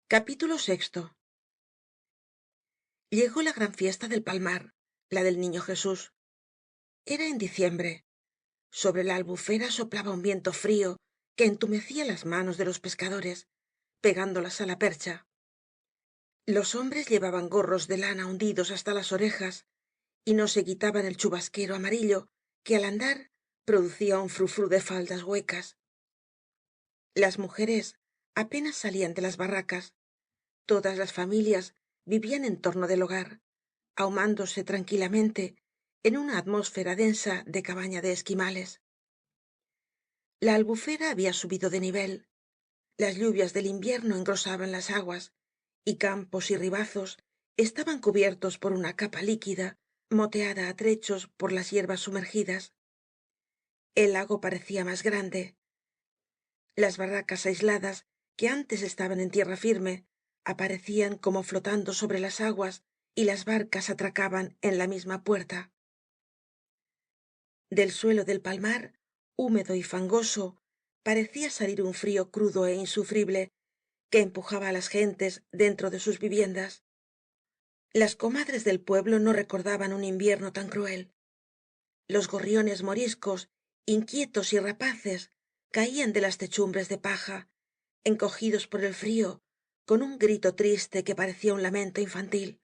Capítulo sexto. Llegó la gran fiesta del Palmar, la del Niño Jesús. Era en diciembre. Sobre la albufera soplaba un viento frío que entumecía las manos de los pescadores, pegándolas a la percha. Los hombres llevaban gorros de lana hundidos hasta las orejas y no se quitaban el chubasquero amarillo que al andar producía un frufru de faldas huecas. Las mujeres apenas salían de las barracas. Todas las familias vivían en torno del hogar, ahumándose tranquilamente en una atmósfera densa de cabaña de esquimales. La albufera había subido de nivel. Las lluvias del invierno engrosaban las aguas, y campos y ribazos estaban cubiertos por una capa líquida, moteada a trechos por las hierbas sumergidas. El lago parecía más grande. Las barracas aisladas, que antes estaban en tierra firme, aparecían como flotando sobre las aguas, y las barcas atracaban en la misma puerta. Del suelo del palmar, húmedo y fangoso, parecía salir un frío crudo é insufrible que empujaba á las gentes dentro de sus viviendas. Las comadres del pueblo no recordaban un invierno tan cruel. Los gorriones moriscos, inquietos y rapaces, caían de las techumbres de paja, encogidos por el frío, con un grito triste que parecía un lamento infantil.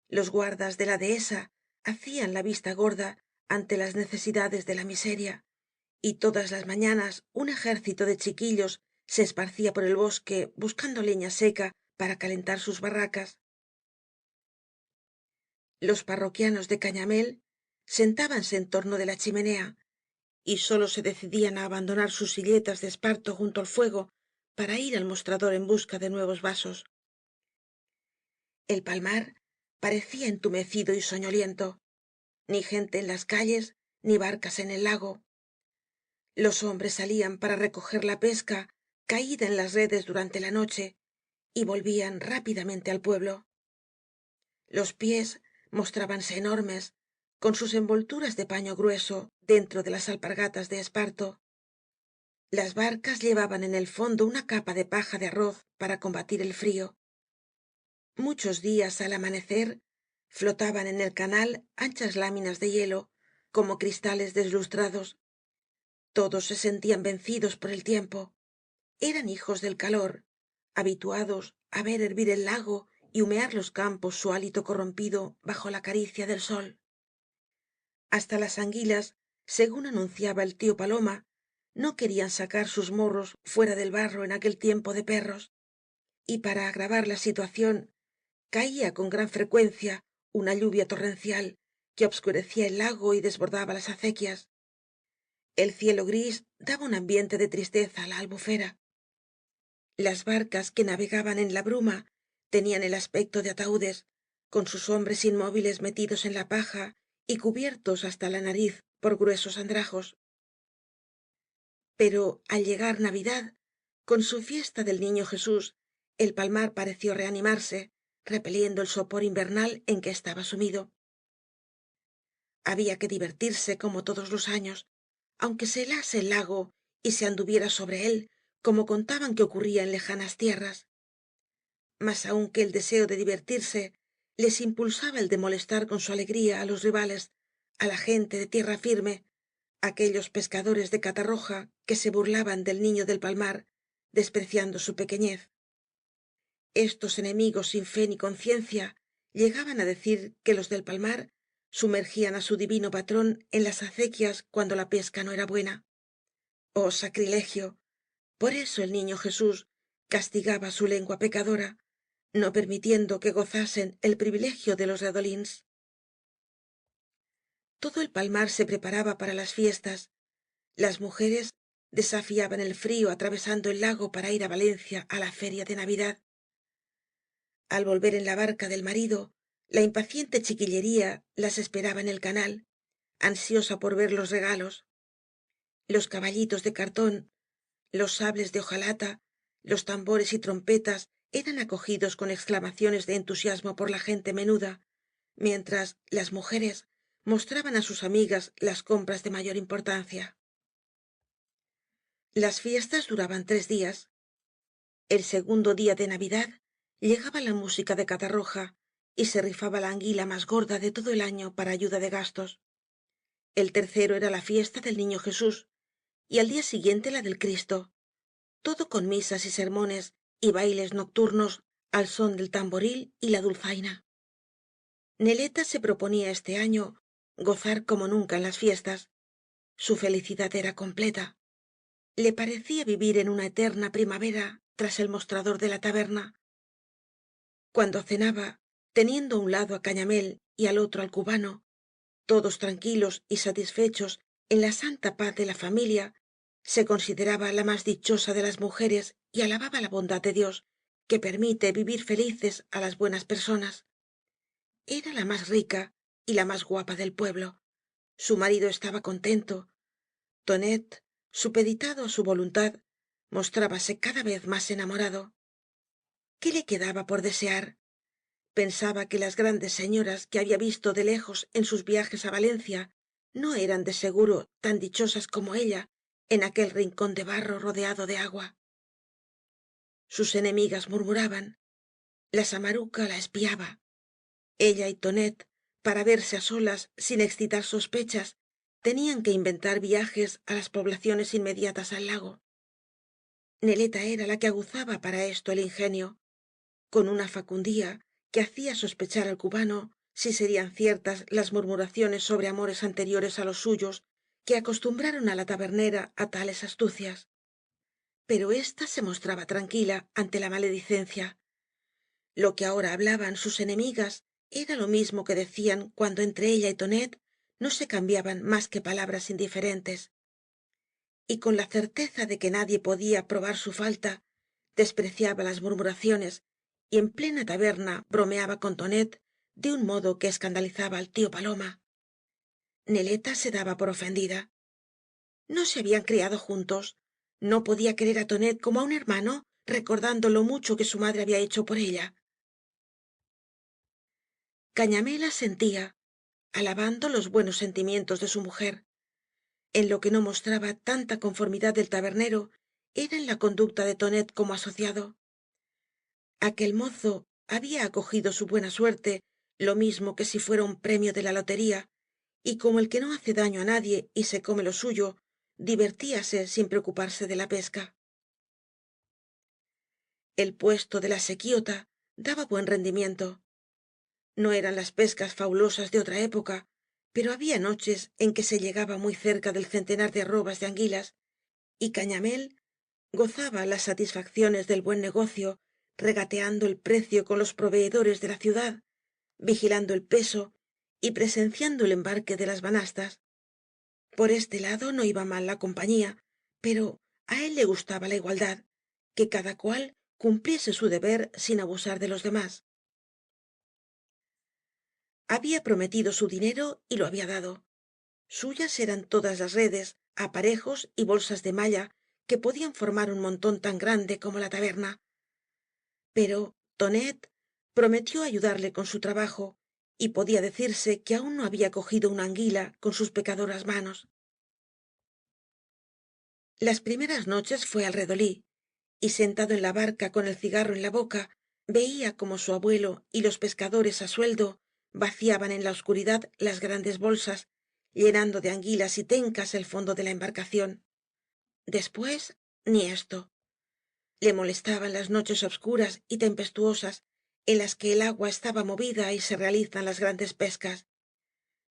Los guardas de la dehesa hacían la vista gorda ante las necesidades de la miseria, y todas las mañanas un ejército de chiquillos se esparcía por el bosque buscando leña seca para calentar sus barracas. Los parroquianos de Cañamél sentábanse en torno de la chimenea y sólo se decidían á abandonar sus silletas de esparto junto al fuego para ir al mostrador en busca de nuevos vasos. El palmar parecía entumecido y soñoliento. Ni gente en las calles, ni barcas en el lago. Los hombres salían para recoger la pesca caída en las redes durante la noche y volvían rápidamente al pueblo. Los pies mostrábanse enormes, con sus envolturas de paño grueso dentro de las alpargatas de esparto. Las barcas llevaban en el fondo una capa de paja de arroz para combatir el frío. Muchos días al amanecer flotaban en el canal anchas láminas de hielo como cristales deslustrados. Todos se sentían vencidos por el tiempo. Eran hijos del calor, habituados á ver hervir el lago y humear los campos su hálito corrompido bajo la caricia del sol. Hasta las anguilas, según anunciaba el tío Paloma, no querían sacar sus morros fuera del barro en aquel tiempo de perros, y para agravar la situación caía con gran frecuencia una lluvia torrencial que obscurecía el lago y desbordaba las acequias. El cielo gris daba un ambiente de tristeza á la albufera. Las barcas que navegaban en la bruma tenían el aspecto de ataúdes, con sus hombres inmóviles metidos en la paja y cubiertos hasta la nariz por gruesos andrajos. Pero al llegar Navidad, con su fiesta del Niño Jesús, el palmar pareció reanimarse, repeliendo el sopor invernal en que estaba sumido. Había que divertirse como todos los años, aunque se helase el lago y se anduviera sobre él, como contaban que ocurría en lejanas tierras. Mas aun que el deseo de divertirse les impulsaba el de molestar con su alegría á los rivales, á la gente de tierra firme, aquellos pescadores de Catarroja que se burlaban del niño del palmar, despreciando su pequeñez. Estos enemigos sin fe ni conciencia llegaban á decir que los del palmar sumergían á su divino patrón en las acequias cuando la pesca no era buena. Oh sacrilegio. Por eso el niño Jesús castigaba su lengua pecadora, no permitiendo que gozasen el privilegio de los redolins. Todo el palmar se preparaba para las fiestas. Las mujeres desafiaban el frío atravesando el lago para ir á Valencia á la feria de Navidad. Al volver en la barca del marido, la impaciente chiquillería las esperaba en el canal, ansiosa por ver los regalos. Los caballitos de cartón, los sables de hojalata, los tambores y trompetas eran acogidos con exclamaciones de entusiasmo por la gente menuda, mientras las mujeres mostraban á sus amigas las compras de mayor importancia. Las fiestas duraban 3 días. El segundo día de Navidad llegaba la música de Catarroja y se rifaba la anguila más gorda de todo el año para ayuda de gastos. El tercero era la fiesta del Niño Jesús y al día siguiente la del Cristo, todo con misas y sermones y bailes nocturnos al son del tamboril y la dulzaina. Neleta se proponía este año gozar como nunca en las fiestas. Su felicidad era completa. Le parecía vivir en una eterna primavera tras el mostrador de la taberna. Cuando cenaba, teniendo a un lado a Cañamél y al otro al cubano, todos tranquilos y satisfechos en la santa paz de la familia, se consideraba la más dichosa de las mujeres y alababa la bondad de Dios, que permite vivir felices a las buenas personas. Era la más rica y la más guapa del pueblo. Su marido estaba contento. Tonet, supeditado a su voluntad, mostrábase cada vez más enamorado. ¿Qué le quedaba por desear? Pensaba que las grandes señoras que había visto de lejos en sus viajes a Valencia no eran de seguro tan dichosas como ella en aquel rincón de barro rodeado de agua. Sus enemigas murmuraban. La samaruca la espiaba. Ella y Tonet, para verse a solas sin excitar sospechas, tenían que inventar viajes a las poblaciones inmediatas al lago. Neleta era la que aguzaba para esto el ingenio, con una facundía que hacía sospechar al cubano si serían ciertas las murmuraciones sobre amores anteriores a los suyos que acostumbraron a la tabernera a tales astucias. Pero ésta se mostraba tranquila ante la maledicencia. Lo que ahora hablaban sus enemigas era lo mismo que decían cuando entre ella y Tonet no se cambiaban más que palabras indiferentes. Y con la certeza de que nadie podía probar su falta, despreciaba las murmuraciones y en plena taberna bromeaba con Tonet de un modo que escandalizaba al tío Paloma. Neleta se daba por ofendida. No se habían criado juntos. No podía querer a Tonet como a un hermano, recordando lo mucho que su madre había hecho por ella. Cañamél asentía, alabando los buenos sentimientos de su mujer. En lo que no mostraba tanta conformidad del tabernero era en la conducta de Tonet como asociado. Aquel mozo había acogido su buena suerte lo mismo que si fuera un premio de la lotería, y como el que no hace daño a nadie y se come lo suyo, divertíase sin preocuparse de la pesca. El puesto de la sequidta daba buen rendimiento. No eran las pescas fabulosas de otra época, pero había noches en que se llegaba muy cerca del centenar de arrobas de anguilas, y Cañamél gozaba las satisfacciones del buen negocio, regateando el precio con los proveedores de la ciudad, vigilando el peso y presenciando el embarque de las banastas. Por este lado no iba mal la compañía, pero a él le gustaba la igualdad, que cada cual cumpliese su deber sin abusar de los demás. Había prometido su dinero y lo había dado. Suyas eran todas las redes, aparejos y bolsas de malla que podían formar un montón tan grande como la taberna. Pero Tonet prometió ayudarle con su trabajo, y podía decirse que aún no había cogido una anguila con sus pecadoras manos. Las primeras noches fué al redolí, y sentado en la barca con el cigarro en la boca, veía cómo su abuelo y los pescadores á sueldo vaciaban en la oscuridad las grandes bolsas, llenando de anguilas y tencas el fondo de la embarcación. Después, ni esto. Le molestaban las noches obscuras y tempestuosas en las que el agua estaba movida y se realizan las grandes pescas.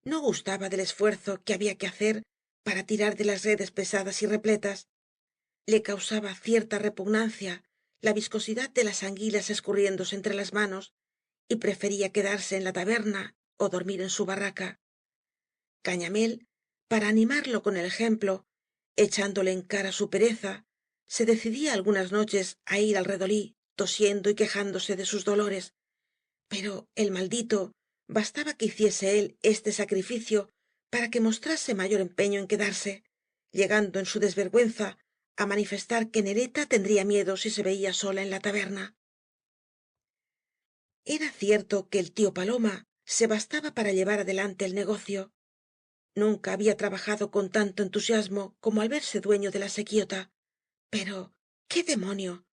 No gustaba del esfuerzo que había que hacer para tirar de las redes pesadas y repletas. Le causaba cierta repugnancia la viscosidad de las anguilas escurriéndose entre las manos, y prefería quedarse en la taberna o dormir en su barraca. Cañamél, para animarlo con el ejemplo, echándole en cara su pereza, se decidía algunas noches á ir al redolí, tosiendo y quejándose de sus dolores. Pero el maldito bastaba que hiciese él este sacrificio para que mostrase mayor empeño en quedarse, llegando en su desvergüenza á manifestar que Neleta tendría miedo si se veía sola en la taberna. Era cierto que el tío Paloma se bastaba para llevar adelante el negocio. Nunca había trabajado con tanto entusiasmo como al verse dueño de la sequidta. Pero, ¡qué demonio!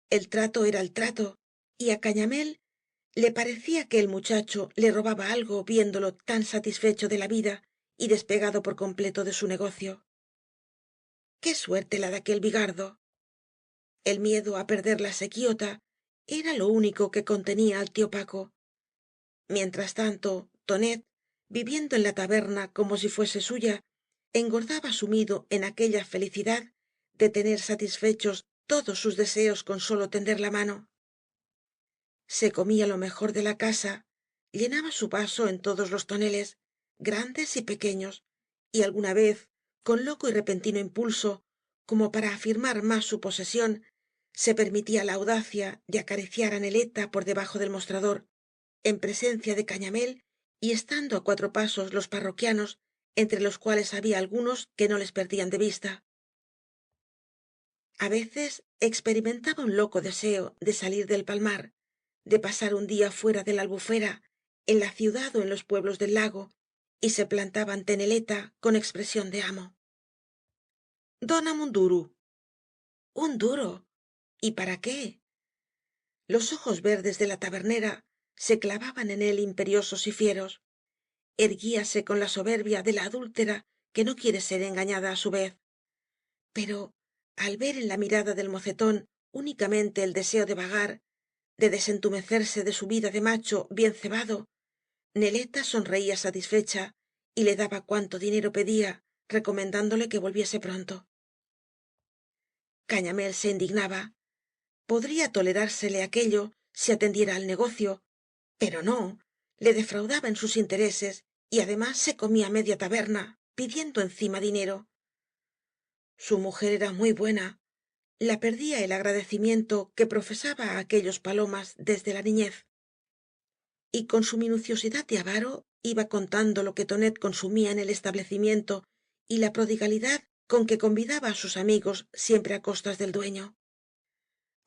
El trato era el trato, y a Cañamél le parecía que el muchacho le robaba algo viéndolo tan satisfecho de la vida y despegado por completo de su negocio. Qué suerte la de aquel bigardo. El miedo á perder la sequidta era lo único que contenía al tío Paco. Mientras tanto, tonet, viviendo en la taberna como si fuese suya, engordaba sumido en aquella felicidad de tener satisfechos todos sus deseos con sólo tender la mano. Se comía lo mejor de la casa, llenaba su vaso en todos los toneles, grandes y pequeños, y alguna vez, con loco y repentino impulso, como para afirmar más su posesión, se permitía la audacia de acariciar á Neleta por debajo del mostrador, en presencia de Cañamél y estando á 4 pasos los parroquianos, entre los cuales había algunos que no les perdían de vista. A veces experimentaba un loco deseo de salir del palmar, de pasar un día fuera de la albufera, en la ciudad o en los pueblos del lago, y se plantaba ante Neleta con expresión de amo. Dóname un duro. Un duro. ¿Y para qué? Los ojos verdes de la tabernera se clavaban en él imperiosos y fieros. Erguíase con la soberbia de la adúltera que no quiere ser engañada á su vez. Pero, al ver en la mirada del mocetón únicamente el deseo de vagar, de desentumecerse de su vida de macho bien cebado, Neleta sonreía satisfecha y le daba cuanto dinero pedía, recomendándole que volviese pronto. Cañamél se indignaba. Podría tolerársele aquello si atendiera al negocio, pero no, le defraudaba en sus intereses y además se comía media taberna, pidiendo encima dinero. Su mujer era muy buena. La perdía el agradecimiento que profesaba á aquellos palomas desde la niñez. Y con su minuciosidad de avaro iba contando lo que tonet consumía en el establecimiento y la prodigalidad con que convidaba á sus amigos siempre á costas del dueño.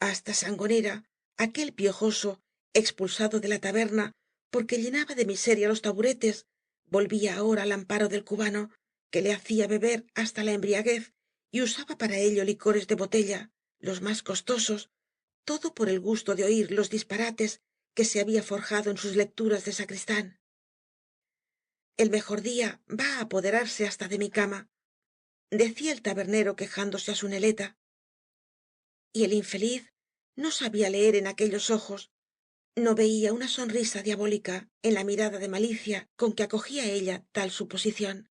Hasta sangonera, aquel piojoso expulsado de la taberna porque llenaba de miseria los taburetes, volvía ahora al amparo del cubano que le hacía beber hasta la embriaguez y usaba para ello licores de botella, los más costosos, todo por el gusto de oir los disparates que se había forjado en sus lecturas de sacristán. El mejor día va á apoderarse hasta de mi cama, decía el tabernero quejándose á su Neleta. Y el infeliz no sabía leer en aquellos ojos, no veía una sonrisa diabólica en la mirada de malicia con que acogía ella tal suposición.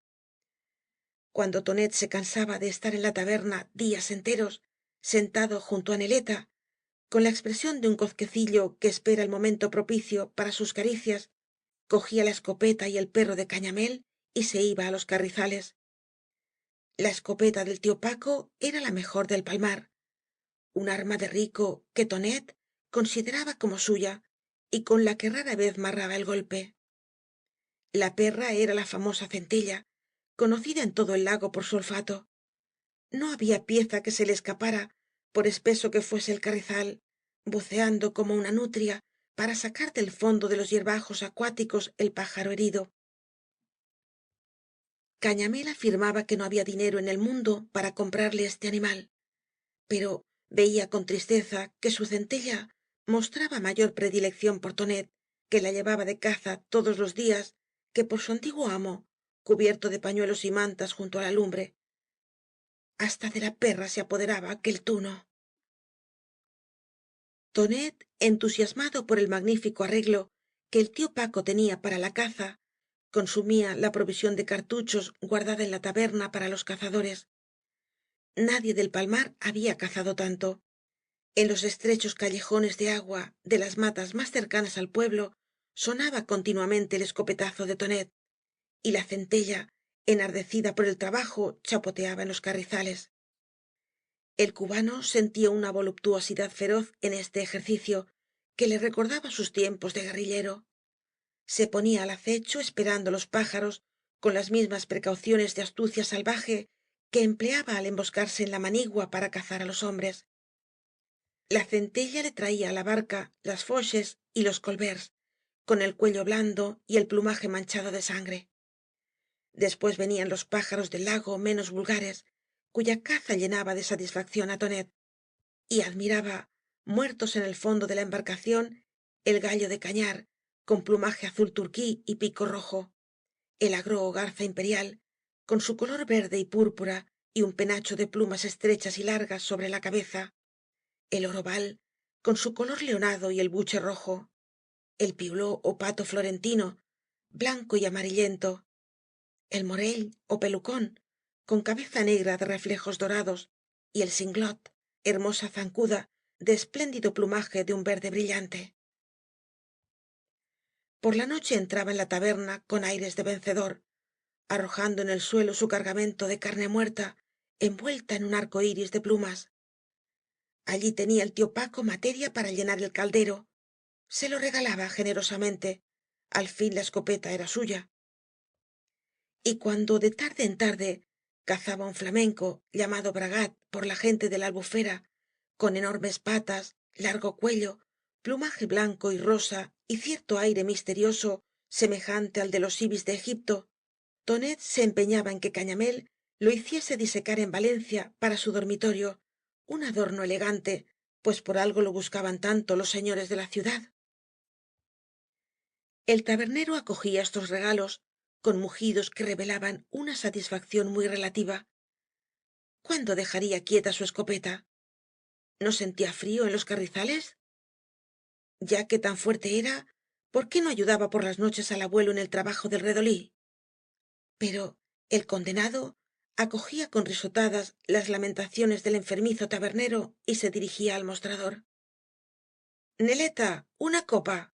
Cuando tonet se cansaba de estar en la taberna días enteros, sentado junto á Neleta, con la expresión de un gozquecillo que espera el momento propicio para sus caricias, cogía la escopeta y el perro de Cañamél y se iba á los carrizales. La escopeta del tío Paco era la mejor del palmar, un arma de rico que tonet consideraba como suya y con la que rara vez marraba el golpe. La perra era la famosa centella, conocida en todo el lago por su olfato. No había pieza que se le escapara, por espeso que fuese el carrizal, buceando como una nutria para sacar del fondo de los hierbajos acuáticos el pájaro herido. Cañamél afirmaba que no había dinero en el mundo para comprarle este animal, pero veía con tristeza que su centella mostraba mayor predilección por tonet, que la llevaba de caza todos los días, que por su antiguo amo, cubierto de pañuelos y mantas junto á la lumbre. Hasta de la perra se apoderaba aquel tuno. Tonet, entusiasmado por el magnífico arreglo que el tío Paco tenía para la caza, consumía la provisión de cartuchos guardada en la taberna para los cazadores. Nadie del palmar había cazado tanto. En los estrechos callejones de agua de las matas más cercanas al pueblo sonaba continuamente el escopetazo de tonet, y la centella, enardecida por el trabajo, chapoteaba en los carrizales. El cubano sentía una voluptuosidad feroz en este ejercicio que le recordaba sus tiempos de guerrillero. Se ponía al acecho esperando los pájaros con las mismas precauciones de astucia salvaje que empleaba al emboscarse en la manigua para cazar á los hombres. La centella le traía á la barca las foches y los collvérts, con el cuello blando y el plumaje manchado de sangre. Después venían los pájaros del lago menos vulgares, cuya caza llenaba de satisfacción á tonet, y admiraba, muertos en el fondo de la embarcación el gallo de cañar con plumaje azul turquí y pico rojo, el agro o garza imperial con su color verde y púrpura y un penacho de plumas estrechas y largas sobre la cabeza, el oroval con su color leonado y el buche rojo, el piuló o pato florentino blanco y amarillento, el morell o pelucón con cabeza negra de reflejos dorados y el singlot hermosa zancuda de espléndido plumaje de un verde brillante. Por la noche entraba en la taberna con aires de vencedor, arrojando en el suelo su cargamento de carne muerta envuelta en un arco iris de plumas. Allí tenía el tío Paco materia para llenar el caldero. Se lo regalaba generosamente. Al fin la escopeta era suya. Y cuando de tarde en tarde cazaba un flamenco llamado Bragat por la gente de la Albufera, con enormes patas, largo cuello, plumaje blanco y rosa y cierto aire misterioso semejante al de los ibis de Egipto, Tonet se empeñaba en que Cañamél lo hiciese disecar en Valencia para su dormitorio, un adorno elegante, pues por algo lo buscaban tanto los señores de la ciudad. El tabernero acogía estos regalos con mugidos que revelaban una satisfacción muy relativa. ¿Cuándo dejaría quieta su escopeta? ¿No sentía frío en los carrizales? Ya que tan fuerte era, ¿por qué no ayudaba por las noches al abuelo en el trabajo del redolí? Pero el condenado acogía con risotadas las lamentaciones del enfermizo tabernero y se dirigía al mostrador. Neleta, una copa.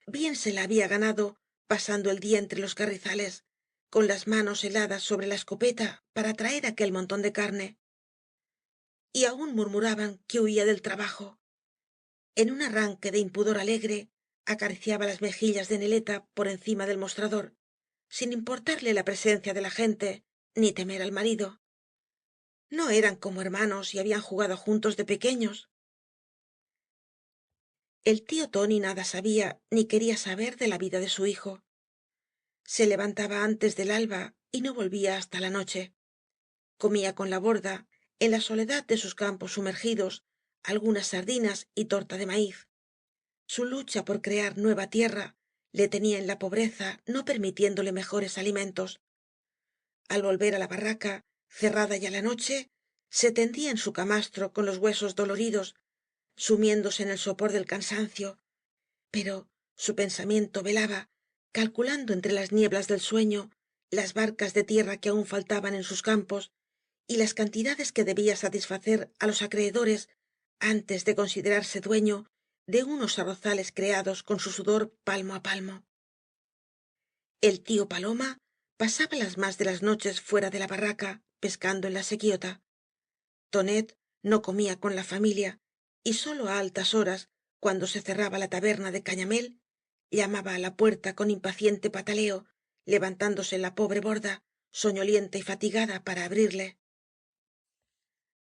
Bien se la había ganado pasando el día entre los carrizales, con las manos heladas sobre la escopeta para traer aquel montón de carne. Y aún murmuraban que huía del trabajo. En un arranque de impudor alegre, acariciaba las mejillas de Neleta por encima del mostrador, sin importarle la presencia de la gente, ni temer al marido. No eran como hermanos y habían jugado juntos de pequeños. El tío Tóni nada sabía ni quería saber de la vida de su hijo. Se levantaba antes del alba y no volvía hasta la noche. Comía con la borda, en la soledad de sus campos sumergidos, algunas sardinas y torta de maíz. Su lucha por crear nueva tierra le tenía en la pobreza, no permitiéndole mejores alimentos. Al volver á la barraca, cerrada ya la noche, se tendía en su camastro con los huesos doloridos, sumiéndose en el sopor del cansancio, pero su pensamiento velaba, calculando entre las nieblas del sueño las barcas de tierra que aún faltaban en sus campos y las cantidades que debía satisfacer á los acreedores antes de considerarse dueño de unos arrozales creados con su sudor palmo á palmo. El tío Paloma pasaba las más de las noches fuera de la barraca pescando en la sequiota. Tonet no comía con la familia y sólo á altas horas, cuando se cerraba la taberna de Cañamél, llamaba á la puerta con impaciente pataleo, levantándose la pobre borda, soñolienta y fatigada, para abrirle.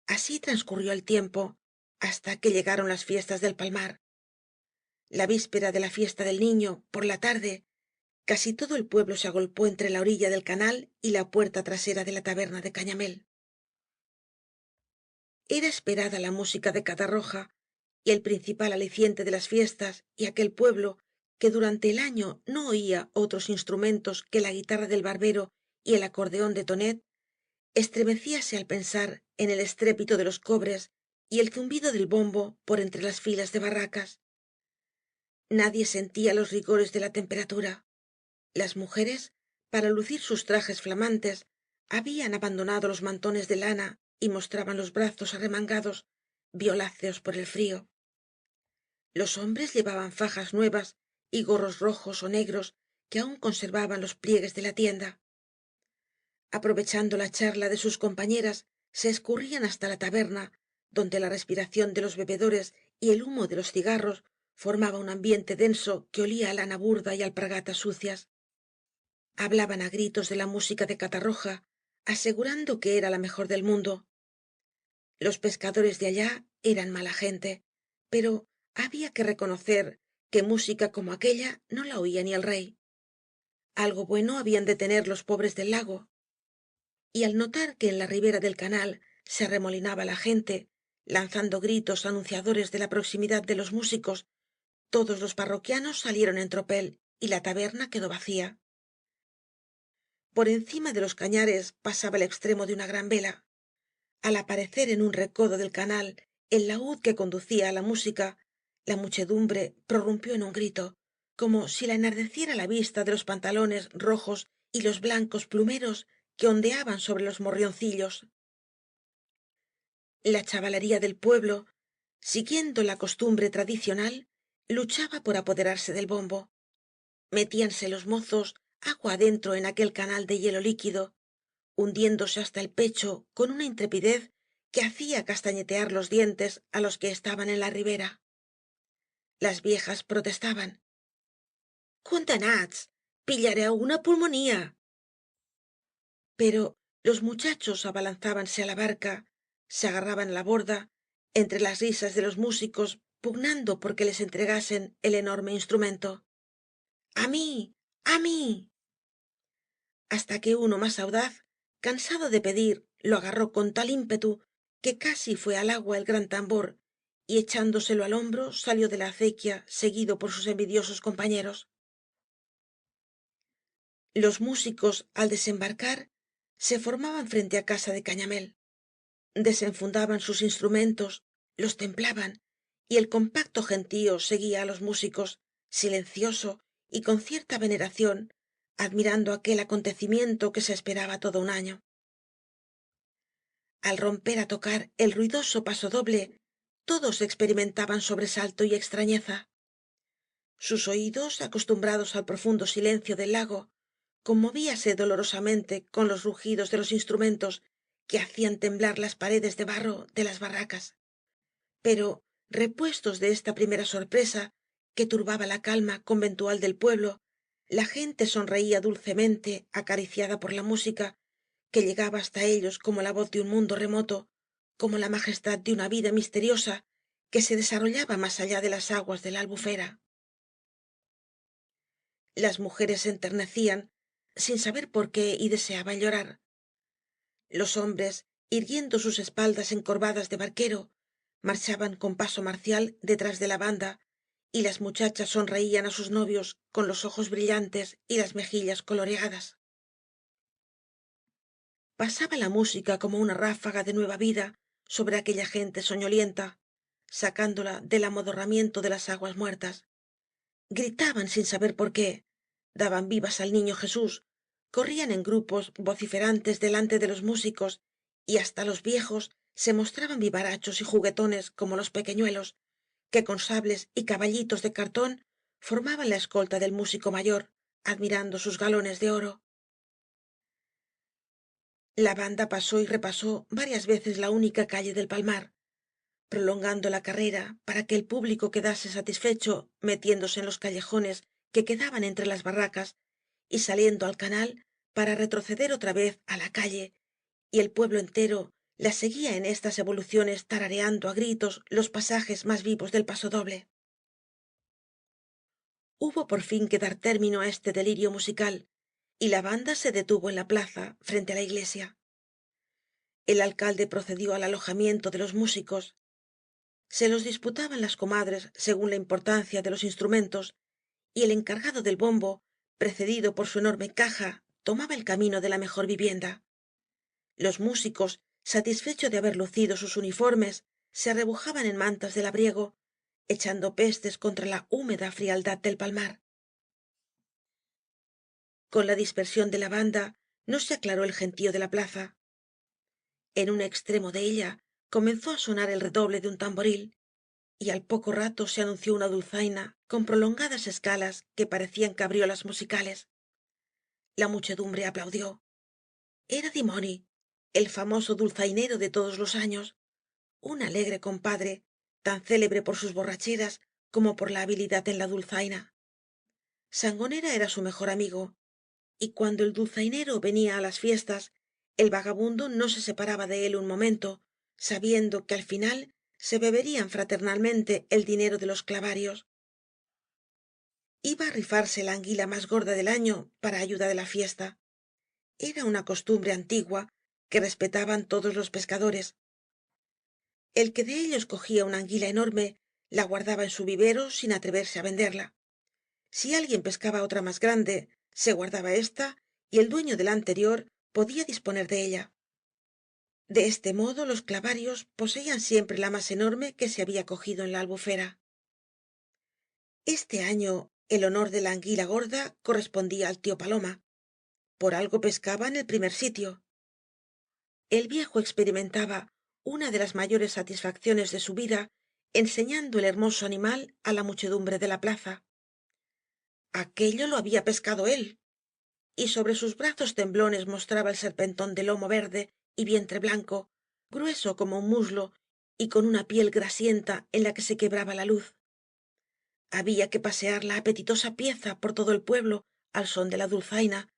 Así transcurrió el tiempo, hasta que llegaron las fiestas del Palmar. La víspera de la fiesta del Niño, por la tarde, casi todo el pueblo se agolpó entre la orilla del canal y la puerta trasera de la taberna de Cañamél. Era esperada la música de Catarroja y el principal aliciente de las fiestas, y aquel pueblo, que durante el año no oía otros instrumentos que la guitarra del barbero y el acordeón de Tonet, estremecíase al pensar en el estrépito de los cobres y el zumbido del bombo por entre las filas de barracas. Nadie sentía los rigores de la temperatura. Las mujeres, para lucir sus trajes flamantes, habían abandonado los mantones de lana y mostraban los brazos arremangados, violáceos por el frío. Los hombres llevaban fajas nuevas y gorros rojos ó negros que aún conservaban los pliegues de la tienda. Aprovechando la charla de sus compañeras, se escurrían hasta la taberna, donde la respiración de los bebedores y el humo de los cigarros formaba un ambiente denso que olía a lana burda y alpargatas sucias. Hablaban á gritos de la música de Catarroja, asegurando que era la mejor del mundo. Los pescadores de allá eran mala gente, pero había que reconocer que música como aquella no la oía ni el rey. Algo bueno habían de tener los pobres del lago. Y al notar que en la ribera del canal se arremolinaba la gente, lanzando gritos anunciadores de la proximidad de los músicos. Todos los parroquianos salieron en tropel y la taberna quedó vacía. Por encima de los cañares pasaba el extremo de una gran vela. Al aparecer en un recodo del canal el laúd que conducía á la música, la muchedumbre prorrumpió en un grito, como si la enardeciera la vista de los pantalones rojos y los blancos plumeros que ondeaban sobre los morrioncillos. La chavalería del pueblo, siguiendo la costumbre tradicional, luchaba por apoderarse del bombo. Metíanse los mozos agua adentro en aquel canal de hielo líquido, hundiéndose hasta el pecho con una intrepidez que hacía castañetear los dientes á los que estaban en la ribera. Las viejas protestaban: condenats, pillareu una pulmonía. Pero los muchachos abalanzábanse á la barca, se agarraban á la borda, entre las risas de los músicos pugnando porque les entregasen el enorme instrumento. ¡A mí! ¡A mí! Hasta que uno más audaz, cansado de pedir, lo agarró con tal ímpetu que casi fué al agua el gran tambor, y echándoselo al hombro salió de la acequia seguido por sus envidiosos compañeros. Los músicos al desembarcar se formaban frente á casa de cañamél. Desenfundaban sus instrumentos, los templaban, y el compacto gentío seguía á los músicos, silencioso y con cierta veneración, admirando aquel acontecimiento que se esperaba todo un año. Al romper á tocar el ruidoso pasodoble, todos experimentaban sobresalto y extrañeza. Sus oídos, acostumbrados al profundo silencio del lago, conmovíase dolorosamente con los rugidos de los instrumentos que hacían temblar las paredes de barro de las barracas. Pero, repuestos de esta primera sorpresa que turbaba la calma conventual del pueblo, la gente sonreía dulcemente acariciada por la música que llegaba hasta ellos como la voz de un mundo remoto, como la majestad de una vida misteriosa que se desarrollaba más allá de las aguas de la albufera. Las mujeres se enternecían sin saber por qué y deseaban llorar. Los hombres, irguiendo sus espaldas encorvadas de barquero, marchaban con paso marcial detrás de la banda, y las muchachas sonreían á sus novios con los ojos brillantes y las mejillas coloreadas. Pasaba la música como una ráfaga de nueva vida sobre aquella gente soñolienta, sacándola del amodorramiento de las aguas muertas. Gritaban sin saber por qué, daban vivas al niño Jesús, corrían en grupos vociferantes delante de los músicos, y hasta los viejos se mostraban vivarachos y juguetones como los pequeñuelos, que con sables y caballitos de cartón formaban la escolta del músico mayor, admirando sus galones de oro. La banda pasó y repasó varias veces la única calle del Palmar, prolongando la carrera para que el público quedase satisfecho metiéndose en los callejones que quedaban entre las barracas y saliendo al canal para retroceder otra vez á la calle, y el pueblo entero la seguía en estas evoluciones tarareando á gritos los pasajes más vivos del pasodoble. Hubo por fin que dar término á este delirio musical, y la banda se detuvo en la plaza frente á la iglesia. El alcalde procedió al alojamiento de los músicos. Se los disputaban las comadres según la importancia de los instrumentos, y el encargado del bombo, precedido por su enorme caja, tomaba el camino de la mejor vivienda. Los músicos, satisfechos de haber lucido sus uniformes, se arrebujaban en mantas de labriego, echando pestes contra la húmeda frialdad del palmar. Con la dispersión de la banda no se aclaró el gentío de la plaza. En un extremo de ella comenzó á sonar el redoble de un tamboril, y al poco rato se anunció una dulzaina con prolongadas escalas que parecían cabriolas musicales. La muchedumbre aplaudió. Era dimoni, el famoso dulzainero de todos los años, un alegre compadre, tan célebre por sus borracheras como por la habilidad en la dulzaina. Sangonera era su mejor amigo, y cuando el dulzainero venía á las fiestas, el vagabundo no se separaba de él un momento, sabiendo que al final se beberían fraternalmente el dinero de los clavarios. Iba á rifarse la anguila más gorda del año para ayuda de la fiesta. Era una costumbre antigua que respetaban todos los pescadores. El que de ellos cogía una anguila enorme la guardaba en su vivero sin atreverse á venderla. Si alguien pescaba otra más grande, se guardaba ésta y el dueño de la anterior podía disponer de ella. De este modo los clavarios poseían siempre la más enorme que se había cogido en la albufera. Este año el honor de la anguila gorda correspondía al tío Paloma. Por algo pescaba en el primer sitio. El viejo experimentaba una de las mayores satisfacciones de su vida enseñando el hermoso animal á la muchedumbre de la plaza. Aquello lo había pescado él, y sobre sus brazos temblones mostraba el serpentón de lomo verde y vientre blanco, grueso como un muslo y con una piel grasienta en la que se quebraba la luz. Había que pasear la apetitosa pieza por todo el pueblo al son de la dulzaina,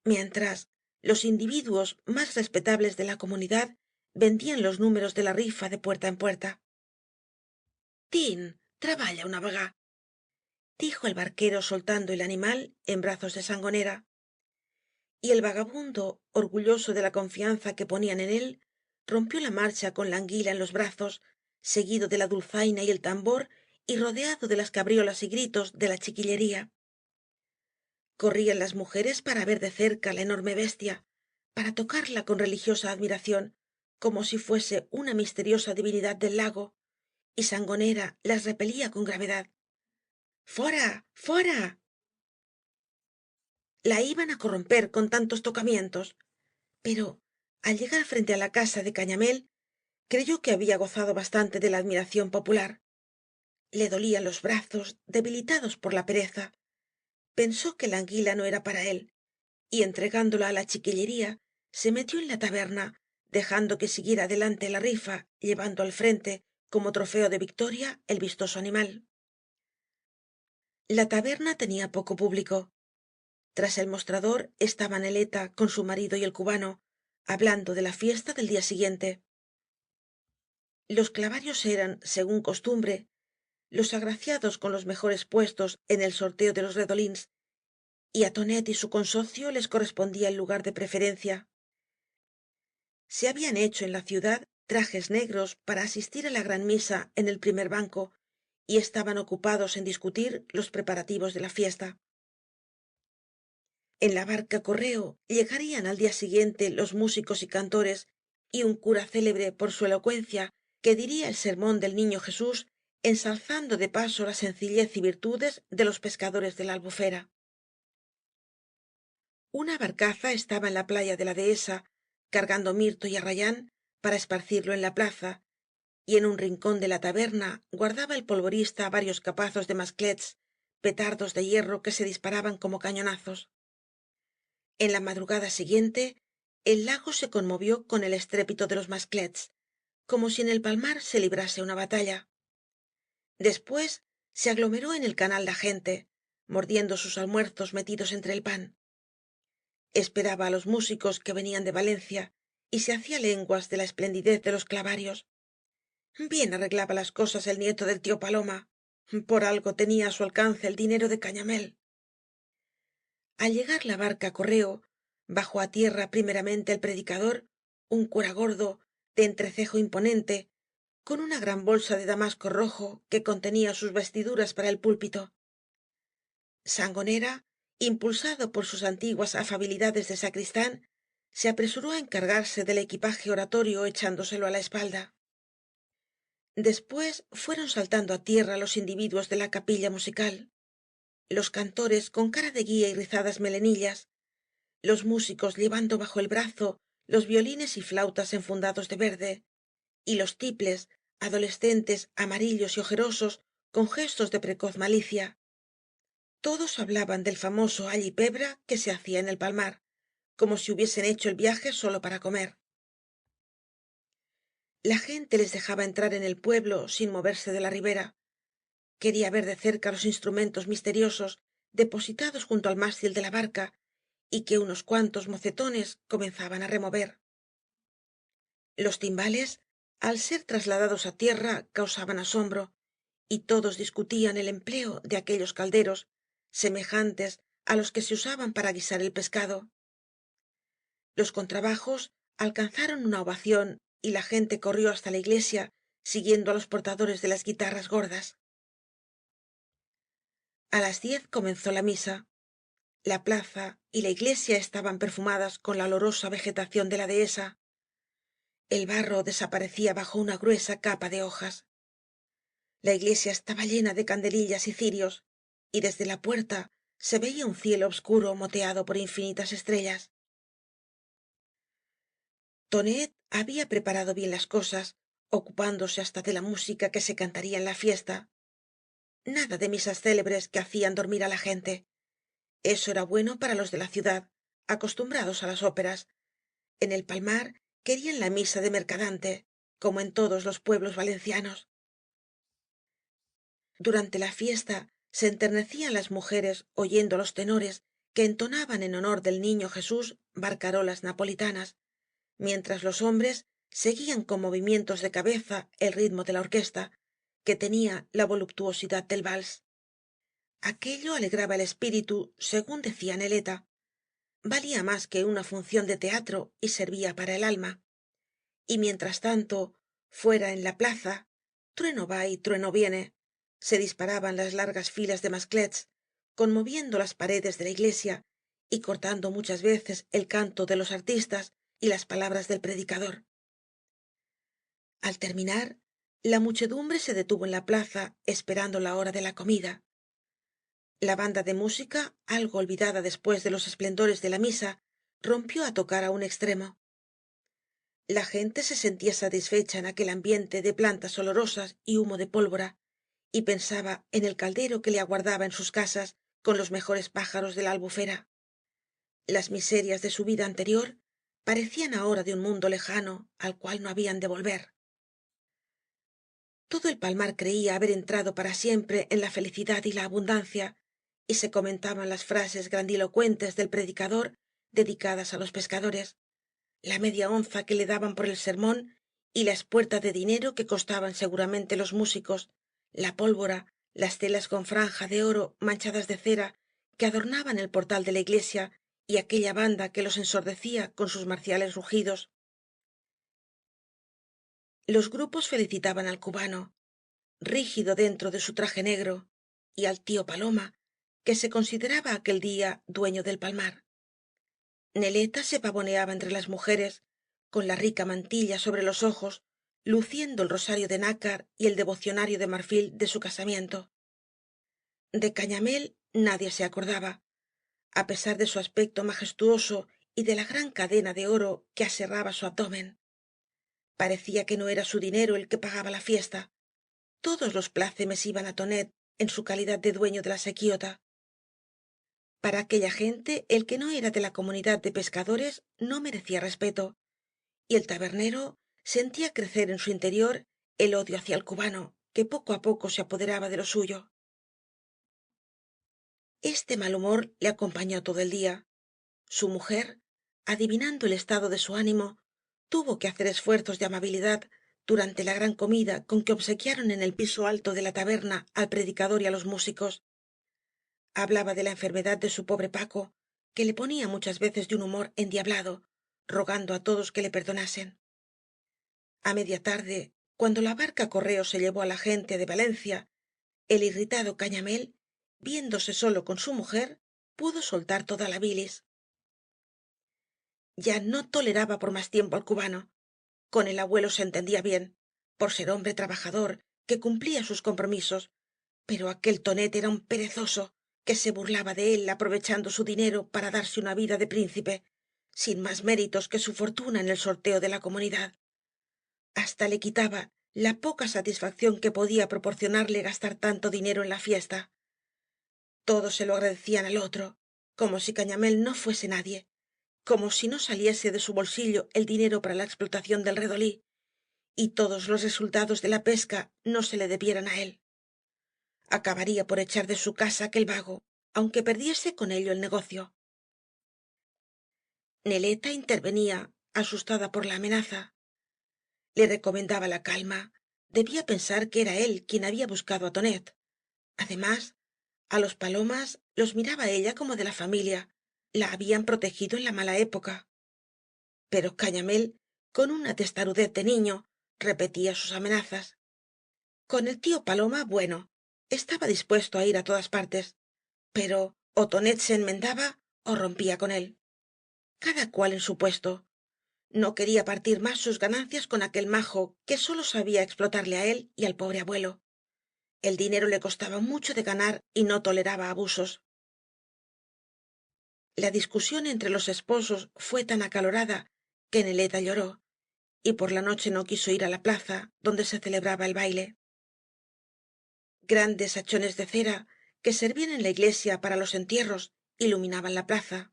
mientras los individuos más respetables de la comunidad vendían los números de la rifa de puerta en puerta. tin traballa una vegá, dijo el barquero soltando el animal en brazos de sangonera. Y el vagabundo, orgulloso de la confianza que ponían en él, rompió la marcha con la anguila en los brazos, seguido de la dulzaina y el tambor y rodeado de las cabriolas y gritos de la chiquillería. Corrían las mujeres para ver de cerca la enorme bestia, para tocarla con religiosa admiración, como si fuese una misteriosa divinidad del lago, y sangonera las repelía con gravedad. fora fora la iban á corromper con tantos tocamientos, pero al llegar frente á la casa de cañamél creyó que había gozado bastante de la admiración popular. Le dolían los brazos debilitados por la pereza. Pensó que la anguila no era para él y entregándola á la chiquillería se metió en la taberna dejando que siguiera adelante la rifa llevando al frente como trofeo de victoria el vistoso animal. La taberna tenía poco público. Tras el mostrador estaba neleta con su marido y el cubano hablando de la fiesta del día siguiente. Los clavarios eran según costumbre los agraciados con los mejores puestos en el sorteo de los redolins y á tonet y su consocio les correspondía el lugar de preferencia. Se habían hecho en la ciudad trajes negros para asistir á la gran misa en el primer banco y estaban ocupados en discutir los preparativos de la fiesta. En la barca correo llegarían al día siguiente los músicos y cantores y un cura célebre por su elocuencia que diría el sermón del niño jesús ensalzando de paso la sencillez y virtudes de los pescadores de la albufera. Una barcaza estaba en la playa de la dehesa cargando mirto y arrayán para esparcirlo en la plaza y en un rincón de la taberna guardaba el polvorista varios capazos de masclets petardos de hierro que se disparaban como cañonazos. En la madrugada siguiente el lago se conmovió con el estrépito de los masclets como si en el palmar se librase una batalla. Después se aglomeró en el canal la gente mordiendo sus almuerzos metidos entre el pan. Esperaba á los músicos que venían de valencia y se hacía lenguas de la esplendidez de los clavarios. Bien arreglaba las cosas el nieto del tío paloma. Por algo tenía á su alcance el dinero de cañamél. Al llegar la barca correo bajó á tierra primeramente el predicador un cura gordo de entrecejo imponente con una gran bolsa de damasco rojo que contenía sus vestiduras para el púlpito. sangonera impulsado por sus antiguas afabilidades de sacristán se apresuró á encargarse del equipaje oratorio echándoselo á la espalda. Después fueron saltando á tierra los individuos de la capilla musical los cantores con cara de guía y rizadas melenillas los músicos llevando bajo el brazo los violines y flautas enfundados de verde y los tiples adolescentes amarillos y ojerosos con gestos de precoz malicia todos hablaban del famoso all y pebra que se hacía en el palmar como si hubiesen hecho el viaje sólo para comer. La gente les dejaba entrar en el pueblo sin moverse de la ribera quería ver de cerca los instrumentos misteriosos depositados junto al mástil de la barca y que unos cuantos mocetones comenzaban á remover. Los timbales al ser trasladados á tierra causaban asombro y todos discutían el empleo de aquellos calderos semejantes á los que se usaban para guisar el pescado. Los contrabajos alcanzaron una ovación y la gente corrió hasta la iglesia siguiendo á los portadores de las guitarras gordas. A las 10 comenzó la misa. La plaza y la iglesia estaban perfumadas con la olorosa vegetación de la dehesa. El barro desaparecía bajo una gruesa capa de hojas. La iglesia estaba llena de candelillas y cirios, y desde la puerta se veía un cielo obscuro moteado por infinitas estrellas. Tonet había preparado bien las cosas, ocupándose hasta de la música que se cantaría en la fiesta. Nada de misas célebres que hacían dormir á la gente. Eso era bueno para los de la ciudad, acostumbrados á las óperas. En el Palmar querían la misa de mercadante, como en todos los pueblos valencianos. Durante la fiesta se enternecían las mujeres oyendo á los tenores que entonaban en honor del niño Jesús barcarolas napolitanas, mientras los hombres seguían con movimientos de cabeza el ritmo de la orquesta, que tenía la voluptuosidad del vals. Aquello alegraba el espíritu, según decía Neleta. Valía más que una función de teatro y servía para el alma. Y mientras tanto, fuera en la plaza, trueno va y trueno viene, se disparaban las largas filas de masclets, conmoviendo las paredes de la iglesia y cortando muchas veces el canto de los artistas y las palabras del predicador. Al terminar, la muchedumbre se detuvo en la plaza esperando la hora de la comida. La banda de música, algo olvidada después de los esplendores de la misa, rompió á tocar á un extremo. La gente se sentía satisfecha en aquel ambiente de plantas olorosas y humo de pólvora, y pensaba en el caldero que le aguardaba en sus casas con los mejores pájaros de la albufera. Las miserias de su vida anterior parecían ahora de un mundo lejano al cual no habían de volver. Todo el Palmar creía haber entrado para siempre en la felicidad y la abundancia, y se comentaban las frases grandilocuentes del predicador dedicadas á los pescadores, la media onza que le daban por el sermón y la espuerta de dinero que costaban seguramente los músicos, la pólvora, las telas con franja de oro manchadas de cera que adornaban el portal de la iglesia y aquella banda que los ensordecía con sus marciales rugidos. Los grupos felicitaban al cubano, rígido dentro de su traje negro, y al tío Paloma, que se consideraba aquel día dueño del Palmar. Neleta se pavoneaba entre las mujeres, con la rica mantilla sobre los ojos, luciendo el rosario de nácar y el devocionario de marfil de su casamiento. De Cañamél nadie se acordaba, a pesar de su aspecto majestuoso y de la gran cadena de oro que aserraba su abdomen. Parecía que no era su dinero el que pagaba la fiesta. Todos los plácemes iban á Tonet en su calidad de dueño de la sequióta. Para aquella gente el que no era de la comunidad de pescadores no merecía respeto, y el tabernero sentía crecer en su interior el odio hacia el cubano, que poco á poco se apoderaba de lo suyo. Este mal humor le acompañó todo el día. Su mujer, adivinando el estado de su ánimo, tuvo que hacer esfuerzos de amabilidad durante la gran comida con que obsequiaron en el piso alto de la taberna al predicador y á los músicos. Hablaba de la enfermedad de su pobre Paco, que le ponía muchas veces de un humor endiablado, rogando á todos que le perdonasen. A media tarde, cuando la barca correo se llevó á la gente de Valencia, el irritado Cañamél, viéndose solo con su mujer, pudo soltar toda la bilis. Ya no toleraba por más tiempo al cubano. Con el abuelo se entendía bien, por ser hombre trabajador, que cumplía sus compromisos, pero aquel Tonet era un perezoso, que se burlaba de él aprovechando su dinero para darse una vida de príncipe, sin más méritos que su fortuna en el sorteo de la comunidad. Hasta le quitaba la poca satisfacción que podía proporcionarle gastar tanto dinero en la fiesta. Todos se lo agradecían al otro, como si Cañamél no fuese nadie, como si no saliese de su bolsillo el dinero para la explotación del redolí, y todos los resultados de la pesca no se le debieran á él. Acabaría por echar de su casa aquel vago, aunque perdiese con ello el negocio. Neleta intervenía, asustada por la amenaza. Le recomendaba la calma. Debía pensar que era él quien había buscado á Tonet. Además, á los Palomas los miraba ella como de la familia, la habían protegido en la mala época. Pero Cañamél, con una testarudez de niño, repetía sus amenazas. Con el tío Paloma, bueno, estaba dispuesto a ir a todas partes, pero o tonet se enmendaba o rompía con él. Cada cual en su puesto. No quería partir más sus ganancias con aquel majo que sólo sabía explotarle a él y al pobre abuelo. El dinero le costaba mucho de ganar y no toleraba abusos. La discusión entre los esposos fué tan acalorada que Neleta lloró, y por la noche no quiso ir á la plaza donde se celebraba el baile. Grandes hachones de cera que servían en la iglesia para los entierros iluminaban la plaza.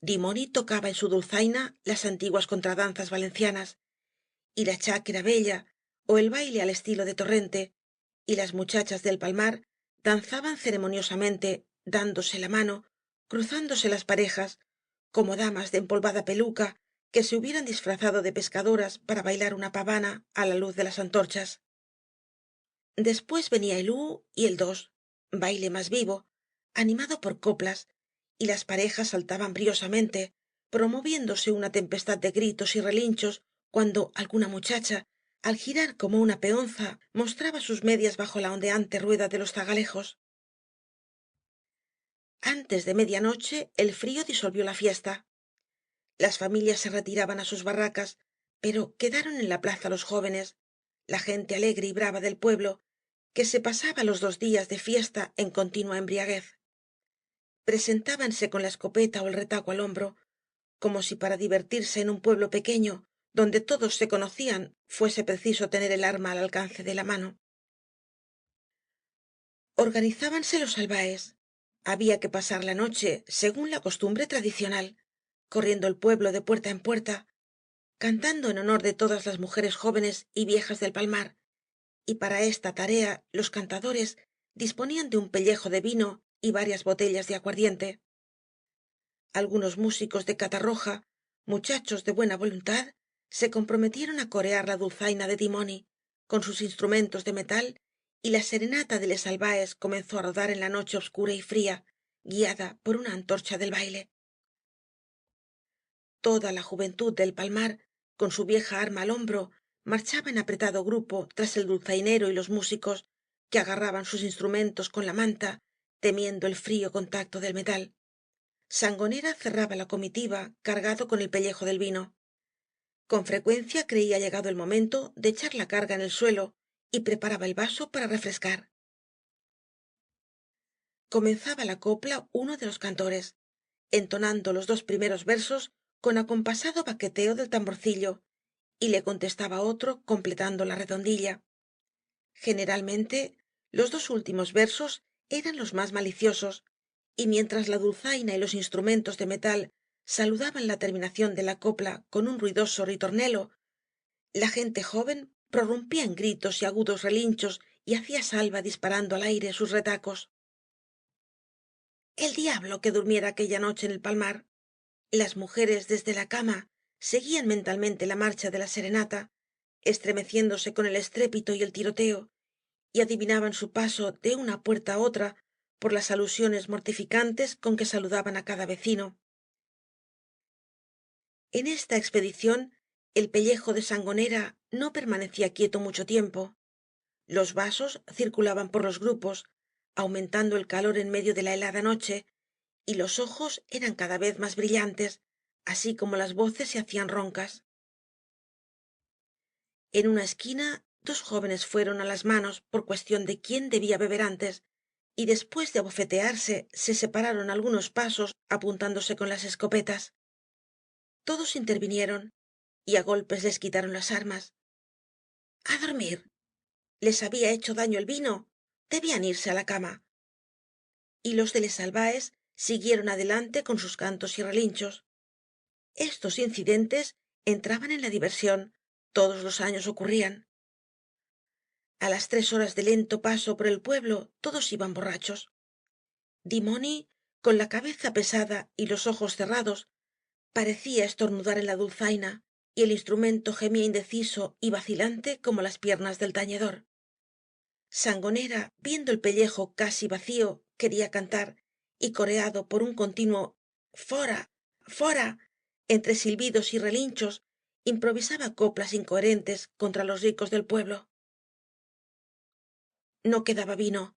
Dimoni tocaba en su dulzaina las antiguas contradanzas valencianas, y la cháquera bella ó el baile al estilo de torrente, y las muchachas del palmar danzaban ceremoniosamente dándose la mano, cruzándose las parejas, como damas de empolvada peluca que se hubieran disfrazado de pescadoras para bailar una pavana á la luz de las antorchas. Después venía el y el dos, baile más vivo, animado por coplas, y las parejas saltaban briosamente, promoviéndose una tempestad de gritos y relinchos cuando alguna muchacha, al girar como una peonza, mostraba sus medias bajo la ondeante rueda de los zagalejos. Antes de media noche el frío disolvió la fiesta. Las familias se retiraban á sus barracas, pero quedaron en la plaza los jóvenes, la gente alegre y brava del pueblo, que se pasaba los 2 días de fiesta en continua embriaguez. Presentábanse con la escopeta o el retaco al hombro, como si para divertirse en un pueblo pequeño, donde todos se conocían, fuese preciso tener el arma al alcance de la mano. Organizábanse los albaes. Había que pasar la noche, según la costumbre tradicional, corriendo el pueblo de puerta en puerta, cantando en honor de todas las mujeres jóvenes y viejas del palmar, y para esta tarea los cantadores disponían de un pellejo de vino y varias botellas de aguardiente. Algunos músicos de catarroja, muchachos de buena voluntad, se comprometieron á corear la dulzaina de dimoni con sus instrumentos de metal, y la serenata de les albaes comenzó á rodar en la noche obscura y fría, guiada por una antorcha del baile. Toda la juventud del palmar, con su vieja arma al hombro, marchaba en apretado grupo tras el dulzainero y los músicos, que agarraban sus instrumentos con la manta, temiendo el frío contacto del metal. Sangonera cerraba la comitiva cargado con el pellejo del vino. Con frecuencia creía llegado el momento de echar la carga en el suelo y preparaba el vaso para refrescar. Comenzaba la copla uno de los cantores, entonando los 2 primeros versos con acompasado baqueteo del tamborcillo, y le contestaba otro completando la redondilla. Generalmente los 2 últimos versos eran los más maliciosos, y mientras la dulzaina y los instrumentos de metal saludaban la terminación de la copla con un ruidoso ritornelo, la gente joven prorrumpía en gritos y agudos relinchos y hacía salva disparando al aire sus retacos. El diablo que durmiera aquella noche en el palmar. Las mujeres desde la cama seguían mentalmente la marcha de la serenata, estremeciéndose con el estrépito y el tiroteo, y adivinaban su paso de una puerta á otra por las alusiones mortificantes con que saludaban á cada vecino. En esta expedición el pellejo de sangonera no permanecía quieto mucho tiempo. Los vasos circulaban por los grupos, aumentando el calor en medio de la helada noche, y los ojos eran cada vez más brillantes, así como las voces se hacían roncas. En una esquina 2 jóvenes fueron á las manos por cuestión de quién debía beber antes, y después de abofetearse se separaron algunos pasos apuntándose con las escopetas. Todos intervinieron y á golpes les quitaron las armas. A dormir. Les había hecho daño el vino. Debían irse á la cama. Y los de les albaes siguieron adelante con sus cantos y relinchos. Estos incidentes entraban en la diversión, todos los años ocurrían. A las 3 horas de lento paso por el pueblo todos iban borrachos. Dimoni, con la cabeza pesada y los ojos cerrados, parecía estornudar en la dulzaina, y el instrumento gemía indeciso y vacilante como las piernas del tañedor. Sangonera, viendo el pellejo casi vacío, quería cantar, y coreado por un continuo fora, fora, entre silbidos y relinchos, improvisaba coplas incoherentes contra los ricos del pueblo. No quedaba vino,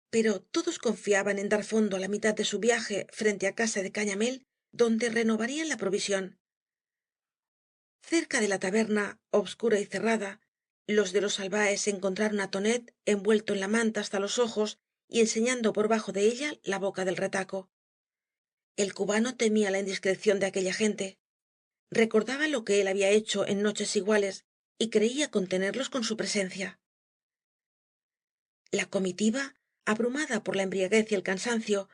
pero todos confiaban en dar fondo á la mitad de su viaje frente á casa de Cañamél, donde renovarían la provisión. Cerca de la taberna, obscura y cerrada, los de los albaes encontraron á tonet envuelto en la manta hasta los ojos y enseñando por bajo de ella la boca del retaco. El cubano temía la indiscreción de aquella gente. Recordaba lo que él había hecho en noches iguales y creía contenerlos con su presencia. La comitiva, abrumada por la embriaguez y el cansancio,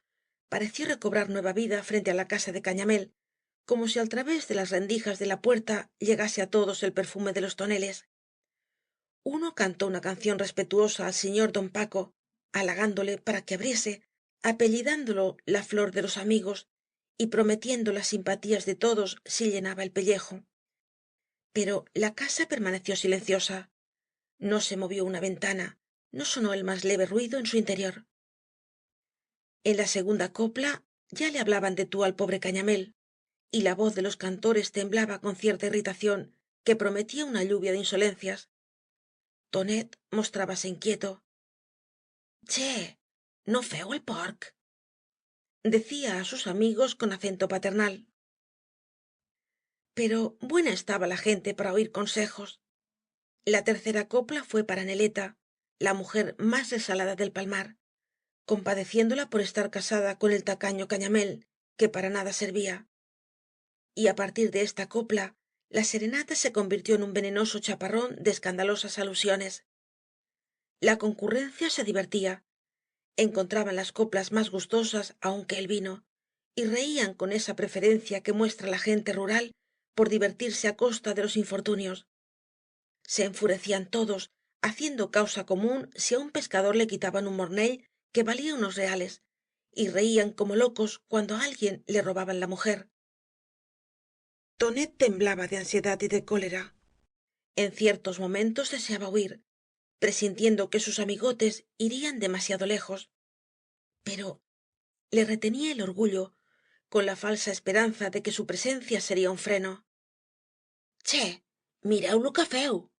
pareció recobrar nueva vida frente á la casa de Cañamél, como si al través de las rendijas de la puerta llegase á todos el perfume de los toneles. Uno cantó una canción respetuosa al señor don Paco, halagándole para que abriese, apellidándolo la flor de los amigos y prometiendo las simpatías de todos si llenaba el pellejo. Pero la casa permaneció silenciosa. No se movió una ventana, no sonó el más leve ruido en su interior. En la segunda copla ya le hablaban de tú al pobre Cañamél, y la voz de los cantores temblaba con cierta irritación que prometía una lluvia de insolencias. Tonet mostrábase inquieto. Che, no feu el porc, decía á sus amigos con acento paternal. Pero buena estaba la gente para oír consejos. La tercera copla fué para Neleta, la mujer más resalada del palmar, compadeciéndola por estar casada con el tacaño Cañamél, que para nada servía. Y á partir de esta copla, la serenata se convirtió en un venenoso chaparrón de escandalosas alusiones. La concurrencia se divertía, encontraban las coplas más gustosas aún que el vino, y reían con esa preferencia que muestra la gente rural por divertirse á costa de los infortunios. Se enfurecían todos, haciendo causa común si á un pescador le quitaban un mornell que valía unos reales, y reían como locos cuando á alguien le robaban la mujer. Tonet temblaba de ansiedad y de cólera. En ciertos momentos deseaba huir, presintiendo que sus amigotes irían demasiado lejos. Pero le retenía el orgullo, con la falsa esperanza de que su presencia sería un freno. Che, mireu lo que feu,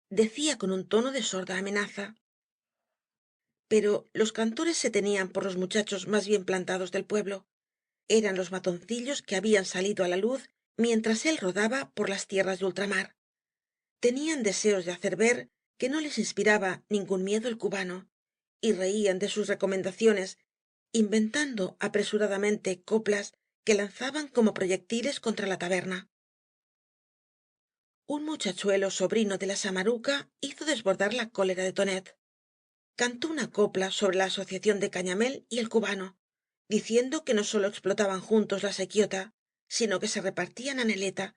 decía con un tono de sorda amenaza. Pero los cantores se tenían por los muchachos más bien plantados del pueblo. Eran los matoncillos que habían salido á la luz mientras él rodaba por las tierras de ultramar. Tenían deseos de hacer ver que no les inspiraba ningún miedo el cubano, y reían de sus recomendaciones, inventando apresuradamente coplas que lanzaban como proyectiles contra la taberna. Un muchachuelo sobrino de la samaruca hizo desbordar la cólera de Tonet. Cantó una copla sobre la asociación de Cañamél y el cubano, diciendo que no sólo explotaban juntos la sequiota, sino que se repartían á Neleta,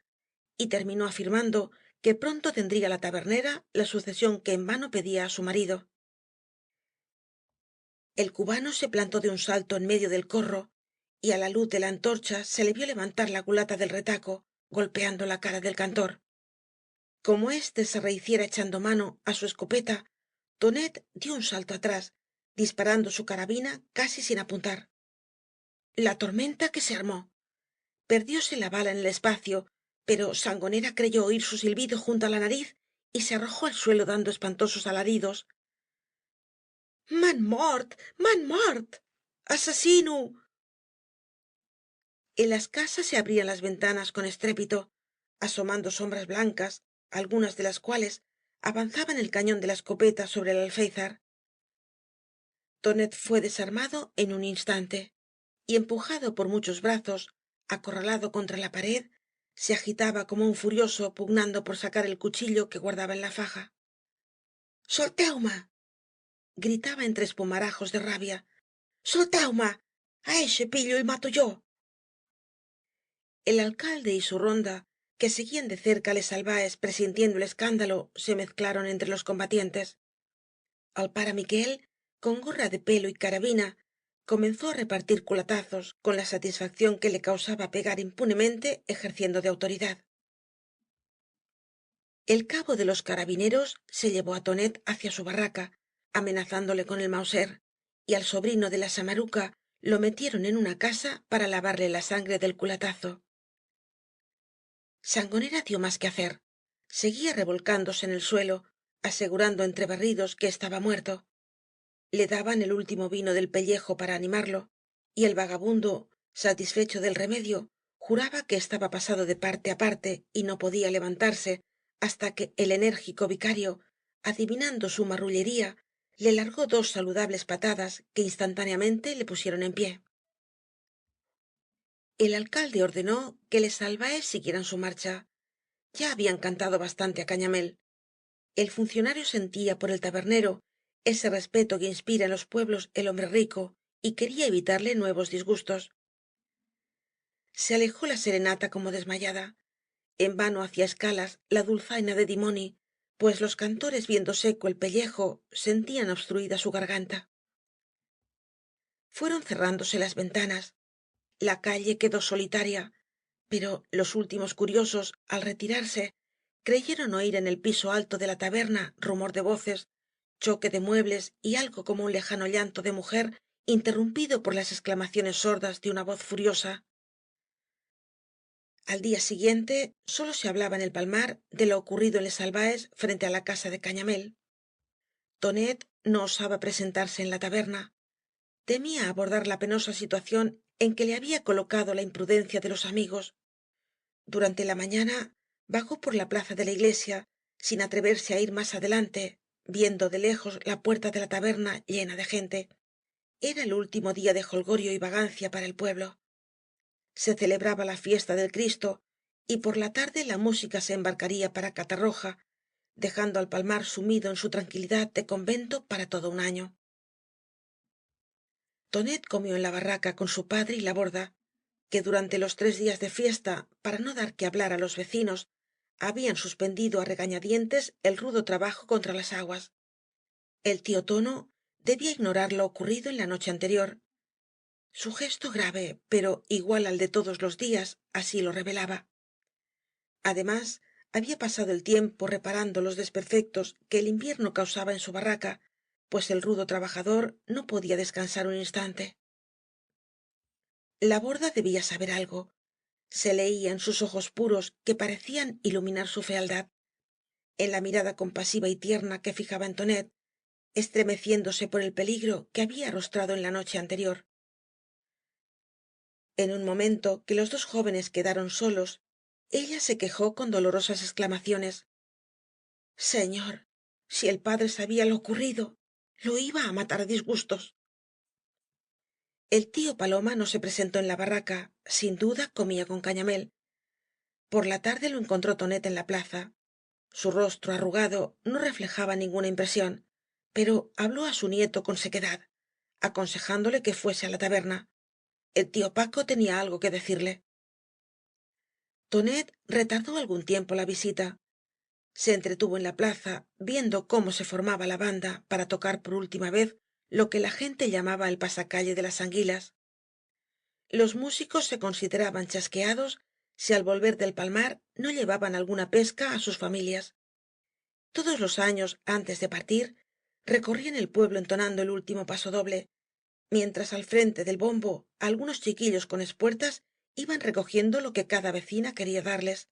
y terminó afirmando que pronto tendría la tabernera la sucesión que en vano pedía á su marido. El cubano se plantó de un salto en medio del corro, y á la luz de la antorcha se le vio levantar la culata del retaco, golpeando la cara del cantor. Como éste se rehiciera echando mano á su escopeta, Tonet dio un salto atrás, disparando su carabina casi sin apuntar. La tormenta que se armó. Perdióse la bala en el espacio, pero Sangonera creyó oír su silbido junto á la nariz y se arrojó al suelo dando espantosos alaridos. M'han mort, m'han mort, asesino. En las casas se abrían las ventanas con estrépito, asomando sombras blancas, algunas de las cuales avanzaban el cañón de la escopeta sobre el alféizar. Tonet fué desarmado en un instante, y empujado por muchos brazos, acorralado contra la pared, se agitaba como un furioso pugnando por sacar el cuchillo que guardaba en la faja. Solteu-me, gritaba entre espumarajos de rabia. Solteu-me, a eixe pillo el mato yo. El alcalde y su ronda, que seguían de cerca les albaes presintiendo el escándalo, se mezclaron entre los combatientes. Al pare Miquél, con gorra de pelo y carabina, comenzó á repartir culatazos con la satisfacción que le causaba pegar impunemente ejerciendo de autoridad. El cabo de los carabineros se llevó á tonet hacia su barraca, amenazándole con el mauser, y al sobrino de la samaruca lo metieron en una casa para lavarle la sangre del culatazo. Sangonera dio más que hacer. Seguía revolcándose en el suelo, asegurando entre berridos que estaba muerto. Le daban el último vino del pellejo para animarlo, y el vagabundo, satisfecho del remedio, juraba que estaba pasado de parte á parte y no podía levantarse hasta que el enérgico vicario, adivinando su marrullería, le largó dos saludables patadas que instantáneamente le pusieron en pie. El alcalde ordenó que les albaes siguieran su marcha. Ya habían cantado bastante á Cañamél. El funcionario sentía por el tabernero ese respeto que inspira en los pueblos el hombre rico y quería evitarle nuevos disgustos. Se alejó la serenata como desmayada. En vano hacía escalas la dulzaina de dimoni, pues los cantores, viendo seco el pellejo, sentían obstruida su garganta. Fueron cerrándose las ventanas. La calle quedó solitaria, pero los últimos curiosos, al retirarse, creyeron oír en el piso alto de la taberna rumor de voces, choque de muebles y algo como un lejano llanto de mujer interrumpido por las exclamaciones sordas de una voz furiosa. Al día siguiente sólo se hablaba en el palmar de lo ocurrido en Les Albaes frente á la casa de Cañamél. Tonet no osaba presentarse en la taberna. Temía abordar la penosa situación en que le había colocado la imprudencia de los amigos. Durante la mañana vagó por la plaza de la iglesia sin atreverse á ir más adelante, viendo de lejos la puerta de la taberna llena de gente. Era el último día de jolgorio y vagancia para el pueblo. Se celebraba la fiesta del Cristo y por la tarde la música se embarcaría para Catarroja, dejando al palmar sumido en su tranquilidad de convento para todo un año. Tonet comió en la barraca con su padre y la borda, que durante los 3 días de fiesta, para no dar que hablar á los vecinos, habían suspendido á regañadientes el rudo trabajo contra las aguas. El tío Tono debía ignorar lo ocurrido en la noche anterior. Su gesto grave, pero igual al de todos los días, así lo revelaba. Además, había pasado el tiempo reparando los desperfectos que el invierno causaba en su barraca, pues el rudo trabajador no podía descansar un instante. La borda debía saber algo. Se leía en sus ojos puros que parecían iluminar su fealdad, en la mirada compasiva y tierna que fijaba en Tonet, estremeciéndose por el peligro que había arrostrado en la noche anterior. En un momento que los dos jóvenes quedaron solos, ella se quejó con dolorosas exclamaciones. Señor, si el padre sabía lo ocurrido, lo iba á matar á disgustos. El tío Paloma no se presentó en la barraca, sin duda comía con Cañamél. Por la tarde lo encontró Tonet en la plaza. Su rostro arrugado no reflejaba ninguna impresión, pero habló á su nieto con sequedad, aconsejándole que fuese á la taberna. El tío Paco tenía algo que decirle. Tonet retardó algún tiempo la visita. Se entretuvo en la plaza, viendo cómo se formaba la banda para tocar por última vez lo que la gente llamaba el pasacalle de las anguilas. Los músicos se consideraban chasqueados si al volver del palmar no llevaban alguna pesca á sus familias. Todos los años, antes de partir, recorrían el pueblo entonando el último pasodoble, mientras al frente del bombo algunos chiquillos con espuertas iban recogiendo lo que cada vecina quería darles.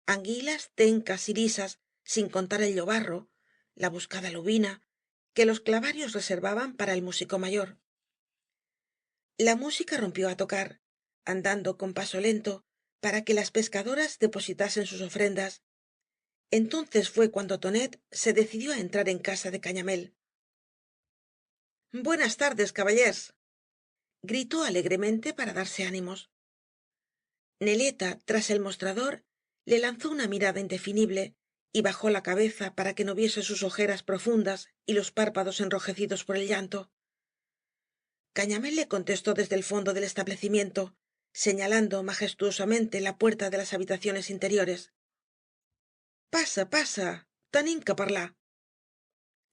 Anguilas, tencas y lisas, sin contar el llobarro, la buscada lubina, que los clavarios reservaban para el músico mayor. La música rompió á tocar, andando con paso lento, para que las pescadoras depositasen sus ofrendas. Entonces fué cuando Tonet se decidió á entrar en casa de Cañamél. Buenas tardes, caballers, gritó alegremente para darse ánimos. Neleta, tras el mostrador, le lanzó una mirada indefinible y bajó la cabeza para que no viese sus ojeras profundas y los párpados enrojecidos por el llanto. Cañamél le contestó desde el fondo del establecimiento, señalando majestuosamente la puerta de las habitaciones interiores. Pasa, pasa, tenim que parlar.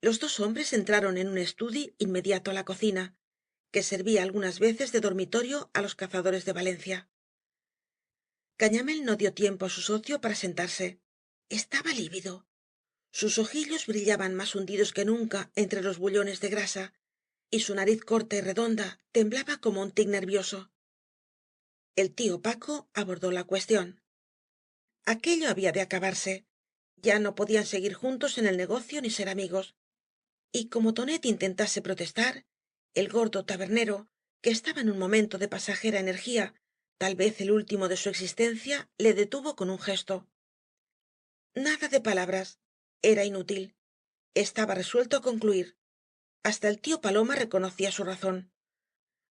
Los dos hombres entraron en un estudi inmediato a la cocina, que servía algunas veces de dormitorio a los cazadores de Valencia. Cañamél no dio tiempo a su socio para sentarse. Estaba lívido. Sus ojillos brillaban más hundidos que nunca entre los bullones de grasa, y su nariz corta y redonda temblaba como un tic nervioso. El tío Paco abordó la cuestión. Aquello había de acabarse. Ya no podían seguir juntos en el negocio ni ser amigos. Y como Tonet intentase protestar, el gordo tabernero, que estaba en un momento de pasajera energía, tal vez el último de su existencia, le detuvo con un gesto. Nada de palabras. Era inútil. Estaba resuelto á concluir. Hasta el tío Paloma reconocía su razón.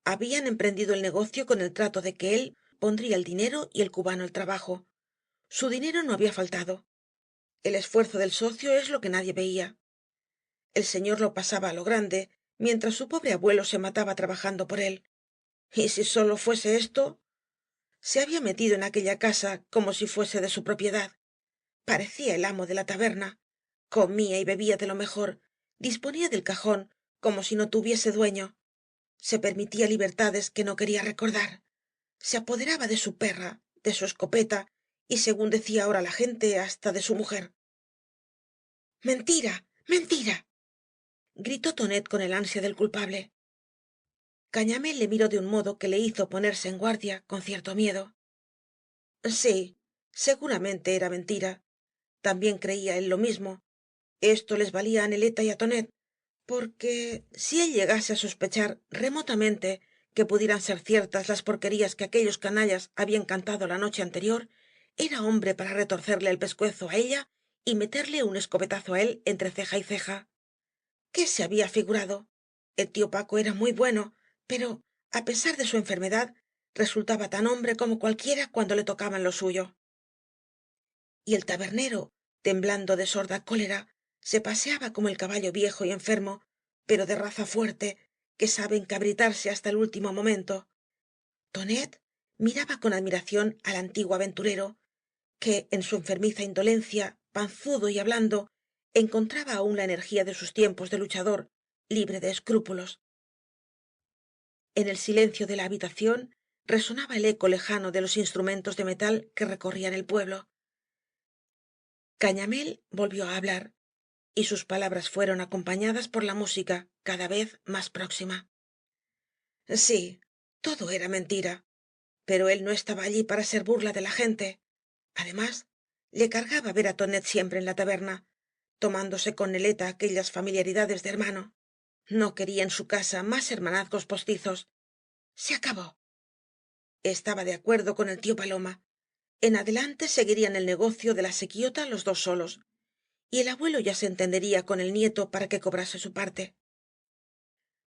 Habían emprendido el negocio con el trato de que él pondría el dinero y el cubano el trabajo. Su dinero no había faltado. El esfuerzo del socio es lo que nadie veía. El señor lo pasaba á lo grande, mientras su pobre abuelo se mataba trabajando por él. Y si sólo fuese esto, se había metido en aquella casa como si fuese de su propiedad. Parecía el amo de la taberna. Comía y bebía de lo mejor, disponía del cajón como si no tuviese dueño. Se permitía libertades que no quería recordar. Se apoderaba de su perra, de su escopeta y, según decía ahora la gente, hasta de su mujer. Mentira, mentira, gritó Tonet con el ansia del culpable. Cañamél le miró de un modo que le hizo ponerse en guardia con cierto miedo. Sí, seguramente era mentira. También creía él lo mismo. Esto les valía á Neleta y á Tonet, porque si él llegase á sospechar remotamente que pudieran ser ciertas las porquerías que aquellos canallas habían cantado la noche anterior, era hombre para retorcerle el pescuezo á ella y meterle un escopetazo á él entre ceja y ceja. ¿Qué se había figurado? El tío Paco era muy bueno, pero, á pesar de su enfermedad, resultaba tan hombre como cualquiera cuando le tocaban lo suyo. Y el tabernero, temblando de sorda cólera, se paseaba como el caballo viejo y enfermo, pero de raza fuerte, que sabe encabritarse hasta el último momento. Tonet miraba con admiración al antiguo aventurero, que, en su enfermiza indolencia, panzudo y hablando, encontraba aún la energía de sus tiempos de luchador, libre de escrúpulos. En el silencio de la habitación resonaba el eco lejano de los instrumentos de metal que recorrían el pueblo. Cañamél volvió á hablar, y sus palabras fueron acompañadas por la música cada vez más próxima. Sí, todo era mentira, pero él no estaba allí para ser burla de la gente. Además, le cargaba ver á Tonet siempre en la taberna, tomándose con Neleta aquellas familiaridades de hermano. No quería en su casa más hermanazgos postizos. Se acabó. Estaba de acuerdo con el tío Paloma. En adelante seguirían el negocio de la sequiota los dos solos, y el abuelo ya se entendería con el nieto para que cobrase su parte.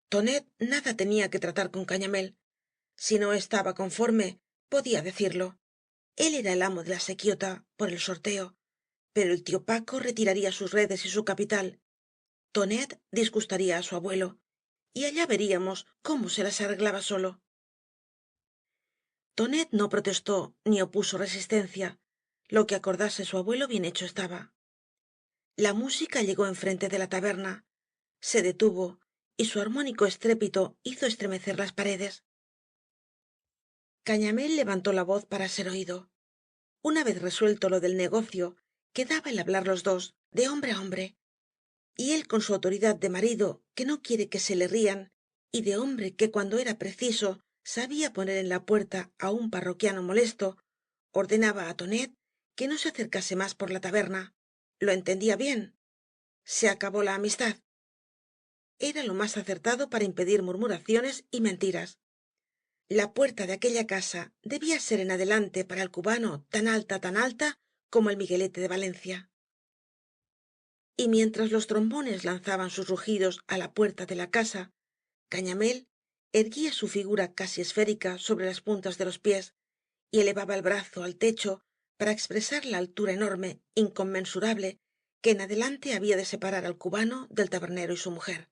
Tonet nada tenía que tratar con Cañamél. Si no estaba conforme, podía decirlo. Él era el amo de la sequiota, por el sorteo, pero el tío Paco retiraría sus redes y su capital. Tonet disgustaría a su abuelo, y allá veríamos cómo se las arreglaba solo. Tonet no protestó ni opuso resistencia. Lo que acordase su abuelo bien hecho estaba. La música llegó enfrente de la taberna, se detuvo, y su armónico estrépito hizo estremecer las paredes. Cañamél levantó la voz para ser oído. Una vez resuelto lo del negocio, quedaba el hablar los dos, de hombre a hombre. Y él con su autoridad de marido, que no quiere que se le rían, y de hombre que cuando era preciso sabía poner en la puerta a un parroquiano molesto, ordenaba a Tonet que no se acercase más por la taberna. Lo entendía bien. Se acabó la amistad. Era lo más acertado para impedir murmuraciones y mentiras. La puerta de aquella casa debía ser en adelante para el cubano tan alta como el Miguelete de Valencia. Y mientras los trombones lanzaban sus rugidos á la puerta de la casa, Cañamél erguía su figura casi esférica sobre las puntas de los pies y elevaba el brazo al techo para expresar la altura enorme, inconmensurable, que en adelante había de separar al cubano del tabernero y su mujer.